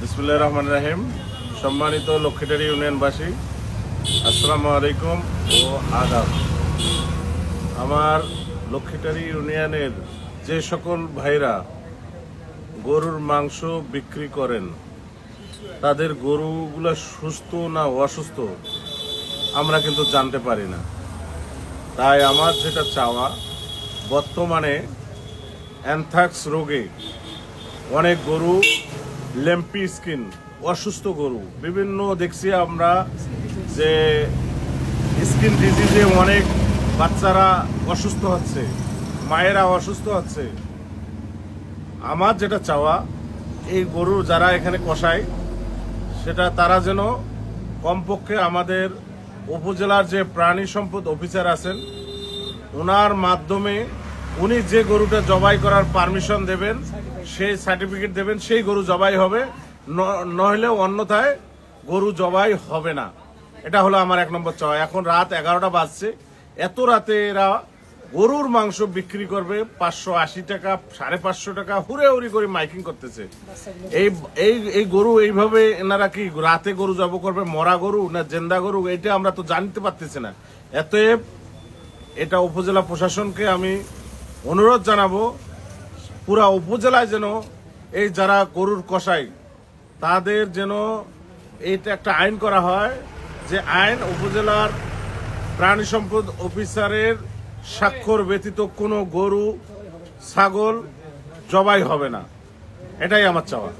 বিসমিল্লাহির রহমানির রহিম। সম্মানিত লক্ষ্মীটারি ইউনিয়নবাসী, আসসালামু আলাইকুম ও আদাব। আমার লক্ষ্মীটারি ইউনিয়নের যে সকল ভাইরা গরুর মাংস বিক্রি করেন, তাদের গরুগুলো সুস্থ না অসুস্থ আমরা কিন্তু জানতে পারি না। তাই আমার যেটা চাওয়া, বর্তমানে অ্যানথ্রাক্স রোগে অনেক গরু ল্যাম্পি স্কিন, অসুস্থ গরু বিভিন্ন দেখছি আমরা যে স্কিন ডিজিজে অনেক বাচ্চারা অসুস্থ হচ্ছে, মায়েরা অসুস্থ হচ্ছে। আমার যেটা চাওয়া, এই গরু যারা এখানে কষায় সেটা তারা যেন কমপক্ষে আমাদের উপজেলার যে প্রাণী সম্পদ অফিসার আছেন ওনার মাধ্যমে উনি যে গরুটা জবাই করার পারমিশন দেবেন, সেই সার্টিফিকেট দেবেন, সেই গরু জবাই হবে, নইলে অন্যথায় গরু জবাই হবে না। এটা হলো আমার 1 নম্বর চাওয়া। এখন রাত 11টা বাজছে, এত রাতে এরা গরুর মাংস বিক্রি করবে 580 টাকা, 550 টাকা, হুড়ে হুড়ি করে মাইকিং করতেছে। এই গরু এইভাবে এনারা কি রাতে গরু জব করবে? মরা গরু না জেন্দা গরু, এটা আমরা তো জানতে পারতেছি না। এটা উপজেলা প্রশাসনকে আমি অনুরোধ জানাবো, পুরা উপজেলায় যেন এই যারা গরুর কসাই তাদের যেন এইটা একটা আইন করা হয়, যে আইন উপজেলার প্রাণী সম্পদ অফিসারের স্বাক্ষর ব্যতীত কোনো গরু ছাগল জবাই হবে না। এটাই আমার চাওয়া।